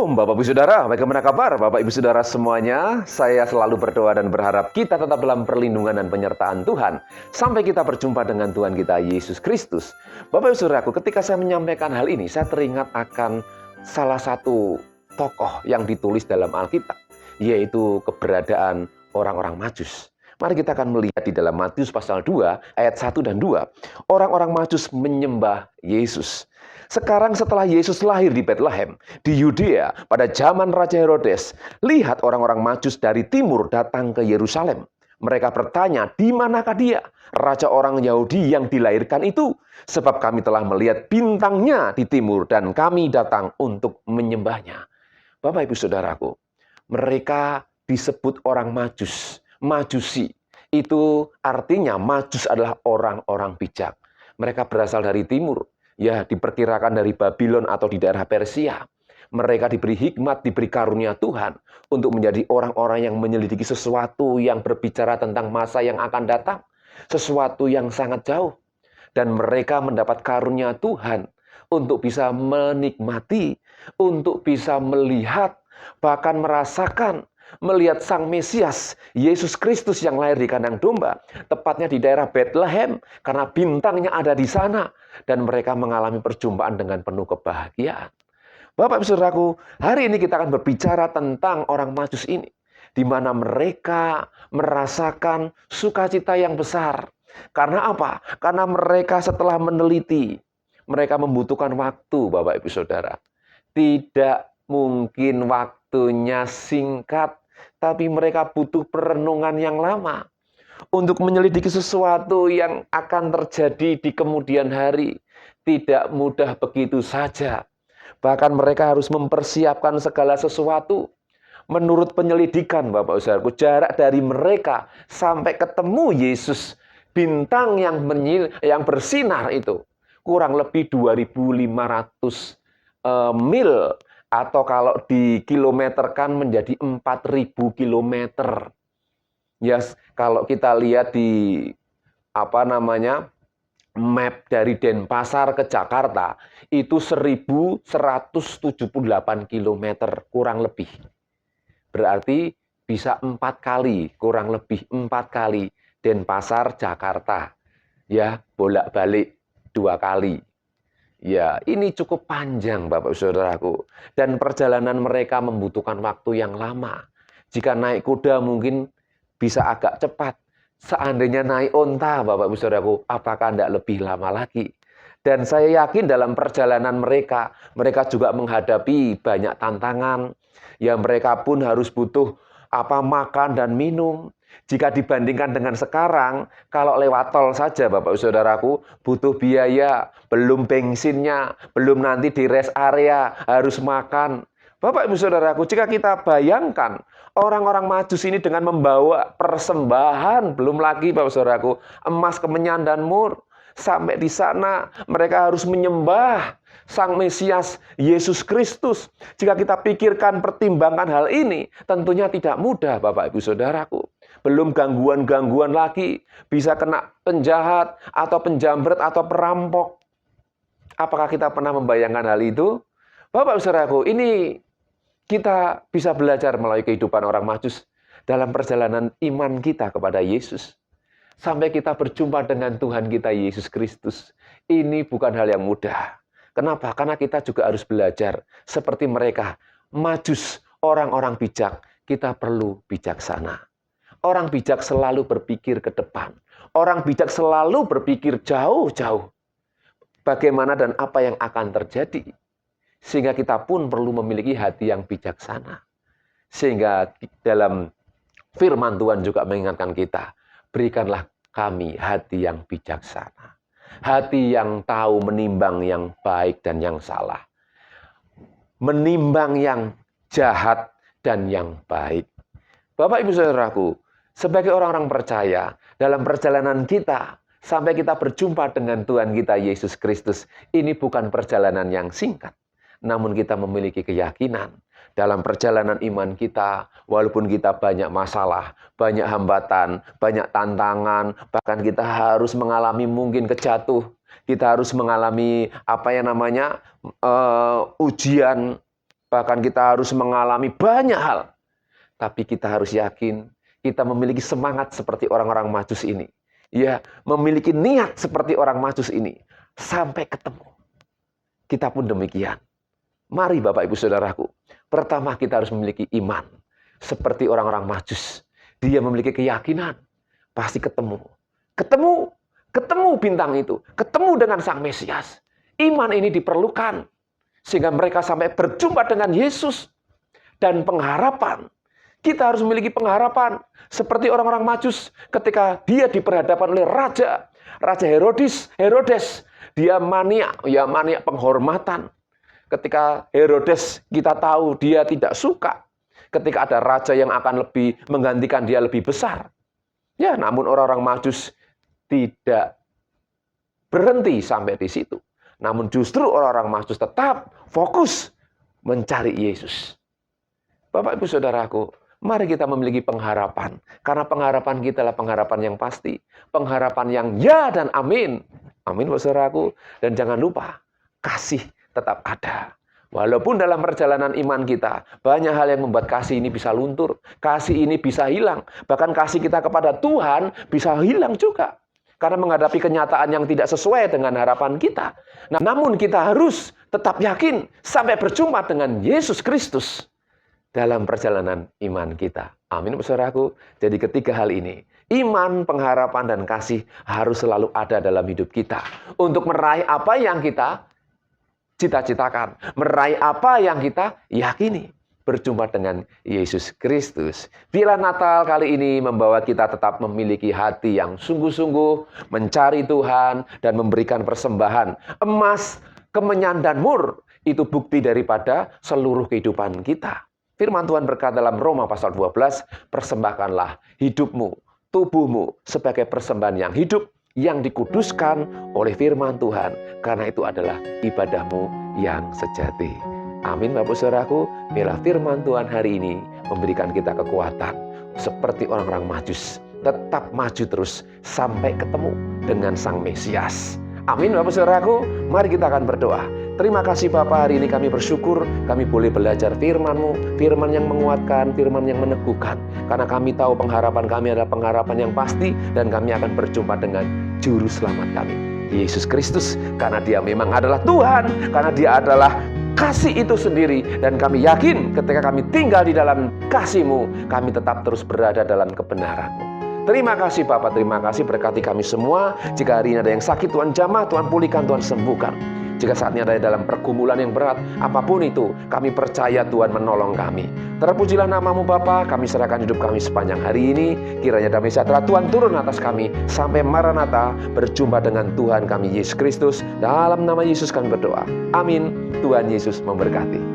Shalom Bapak Ibu Saudara, bagaimana kabar Bapak Ibu Saudara semuanya? Saya selalu berdoa dan berharap kita tetap dalam perlindungan dan penyertaan Tuhan sampai kita berjumpa dengan Tuhan kita Yesus Kristus. Bapak Ibu Saudaraku, ketika saya menyampaikan hal ini, saya teringat akan salah satu tokoh yang ditulis dalam Alkitab, yaitu keberadaan orang-orang Majus. Mari kita akan melihat di dalam Matius pasal 2 ayat 1 dan 2. Orang-orang Majus menyembah Yesus. Sekarang setelah Yesus lahir di Bethlehem, di Yudea, pada zaman Raja Herodes, lihat orang-orang Majus dari timur datang ke Yerusalem. Mereka bertanya, di manakah dia, Raja orang Yahudi yang dilahirkan itu? Sebab kami telah melihat bintangnya di timur dan kami datang untuk menyembahnya. Bapak Ibu Saudaraku, mereka disebut orang Majus, Majusi. Itu artinya Majus adalah orang-orang bijak. Mereka berasal dari timur. Ya, diperkirakan dari Babylon atau di daerah Persia. Mereka diberi hikmat, diberi karunia Tuhan untuk menjadi orang-orang yang menyelidiki sesuatu yang berbicara tentang masa yang akan datang. Sesuatu yang sangat jauh. Dan mereka mendapat karunia Tuhan untuk bisa menikmati, untuk bisa melihat, bahkan merasakan, melihat Sang Mesias, Yesus Kristus yang lahir di kandang domba, tepatnya di daerah Bethlehem, karena bintangnya ada di sana, dan mereka mengalami perjumpaan dengan penuh kebahagiaan. Bapak Ibu Saudaraku, hari ini kita akan berbicara tentang orang Majus ini, di mana mereka merasakan sukacita yang besar. Karena apa? Karena mereka setelah meneliti, mereka membutuhkan waktu, Bapak Ibu Saudara. Tidak mungkin waktunya singkat, tapi mereka butuh perenungan yang lama untuk menyelidiki sesuatu yang akan terjadi di kemudian hari. Tidak mudah begitu saja. Bahkan mereka harus mempersiapkan segala sesuatu. Menurut penyelidikan, Bapak Saudaraku, jarak dari mereka sampai ketemu Yesus, bintang yang bersinar itu, kurang lebih 2.500 mil, atau kalau dikilometerkan menjadi 4.000 kilometer. Ya, kalau kita lihat di map dari Denpasar ke Jakarta, itu 1.178 kilometer kurang lebih. Berarti bisa 4 kali, kurang lebih 4 kali Denpasar Jakarta. Ya, bolak-balik 2 kali. Ya, ini cukup panjang Bapak Saudaraku. Dan perjalanan mereka membutuhkan waktu yang lama. Jika naik kuda mungkin bisa agak cepat. Seandainya naik onta Bapak Saudaraku, apakah tidak lebih lama lagi? Dan saya yakin dalam perjalanan mereka juga menghadapi banyak tantangan. Ya, mereka pun harus butuh makan dan minum. Jika dibandingkan dengan sekarang, kalau lewat tol saja Bapak Saudaraku, butuh biaya, belum bensinnya, belum nanti di rest area, harus makan. Bapak Ibu Saudaraku, jika kita bayangkan, orang-orang Majus ini dengan membawa persembahan, belum lagi Bapak Saudaraku, emas, kemenyan, dan mur. Sampai di sana, mereka harus menyembah Sang Mesias, Yesus Kristus. Jika kita pikirkan, pertimbangkan hal ini, tentunya tidak mudah Bapak Ibu Saudaraku. Belum gangguan-gangguan lagi, bisa kena penjahat, atau penjamret, atau perampok. Apakah kita pernah membayangkan hal itu? Bapak Ibu Saudaraku, ini kita bisa belajar melalui kehidupan orang Majus dalam perjalanan iman kita kepada Yesus. Sampai kita berjumpa dengan Tuhan kita Yesus Kristus. Ini bukan hal yang mudah. Kenapa? Karena kita juga harus belajar seperti mereka. Majus, orang-orang bijak, kita perlu bijaksana. Orang bijak selalu berpikir ke depan. Orang bijak selalu berpikir jauh-jauh. Bagaimana dan apa yang akan terjadi. Sehingga kita pun perlu memiliki hati yang bijaksana. Sehingga dalam firman Tuhan juga mengingatkan kita, berikanlah kami hati yang bijaksana. Hati yang tahu menimbang yang baik dan yang salah. Menimbang yang jahat dan yang baik. Bapak Ibu Saudaraku, sebagai orang-orang percaya, dalam perjalanan kita, sampai kita berjumpa dengan Tuhan kita Yesus Kristus, ini bukan perjalanan yang singkat. Namun kita memiliki keyakinan dalam perjalanan iman kita, walaupun kita banyak masalah, banyak hambatan, banyak tantangan, bahkan kita harus mengalami mungkin kita harus mengalami ujian, bahkan kita harus mengalami banyak hal. Tapi kita harus yakin, kita memiliki semangat seperti orang-orang Majus ini. Ya, memiliki niat seperti orang Majus ini. Sampai ketemu. Kita pun demikian. Mari Bapak Ibu Saudaraku, pertama kita harus memiliki iman. Seperti orang-orang Majus. Dia memiliki keyakinan. Pasti ketemu. Ketemu bintang itu. Ketemu dengan Sang Mesias. Iman ini diperlukan. Sehingga mereka sampai berjumpa dengan Yesus. Dan pengharapan. Kita harus memiliki pengharapan. Seperti orang-orang Majus. Ketika dia diperhadapkan oleh Raja Herodes. Dia maniak penghormatan. Ketika Herodes kita tahu dia tidak suka. Ketika ada raja yang akan lebih menggantikan dia lebih besar. Ya, namun orang-orang Majus tidak berhenti sampai di situ. Namun justru orang-orang Majus tetap fokus mencari Yesus. Bapak Ibu Saudaraku, mari kita memiliki pengharapan. Karena pengharapan kita adalah pengharapan yang pasti. Pengharapan yang ya dan amin. Amin, Saudaraku. Dan jangan lupa, kasih tetap ada. Walaupun dalam perjalanan iman kita, banyak hal yang membuat kasih ini bisa luntur. Kasih ini bisa hilang. Bahkan kasih kita kepada Tuhan bisa hilang juga. Karena menghadapi kenyataan yang tidak sesuai dengan harapan kita. Nah, namun kita harus tetap yakin sampai berjumpa dengan Yesus Kristus dalam perjalanan iman kita. Amin, Saudaraku. Jadi ketiga hal ini, iman, pengharapan, dan kasih harus selalu ada dalam hidup kita. Untuk meraih apa yang kita cita-citakan. Meraih apa yang kita yakini. Berjumpa dengan Yesus Kristus. Bila Natal kali ini membawa kita tetap memiliki hati yang sungguh-sungguh mencari Tuhan dan memberikan persembahan. Emas, kemenyan, dan mur itu bukti daripada seluruh kehidupan kita. Firman Tuhan berkata dalam Roma pasal 12, persembahkanlah hidupmu, tubuhmu sebagai persembahan yang hidup, yang dikuduskan oleh firman Tuhan. Karena itu adalah ibadahmu yang sejati. Amin, Bapak Saudaraku. Biarlah firman Tuhan hari ini memberikan kita kekuatan. Seperti orang-orang Majus. Tetap maju terus sampai ketemu dengan Sang Mesias. Amin, Bapak Saudaraku. Mari kita akan berdoa. Terima kasih Bapa, hari ini kami bersyukur kami boleh belajar firman-Mu, firman yang menguatkan, firman yang meneguhkan. Karena kami tahu pengharapan kami adalah pengharapan yang pasti dan kami akan berjumpa dengan Juru Selamat kami, Yesus Kristus. Karena Dia memang adalah Tuhan, karena Dia adalah kasih itu sendiri. Dan kami yakin ketika kami tinggal di dalam kasih-Mu, kami tetap terus berada dalam kebenaran-Mu. Terima kasih Bapak, terima kasih, berkati kami semua. Jika hari ini ada yang sakit, Tuhan jamah, Tuhan pulihkan, Tuhan sembuhkan. Jika saat ini ada dalam pergumulan yang berat, apapun itu, kami percaya Tuhan menolong kami. Terpujilah nama-Mu Bapa, kami serahkan hidup kami sepanjang hari ini. Kiranya damai sejahtera Tuhan turun atas kami. Sampai Maranatha, berjumpa dengan Tuhan kami Yesus Kristus. Dalam nama Yesus kami berdoa. Amin. Tuhan Yesus memberkati.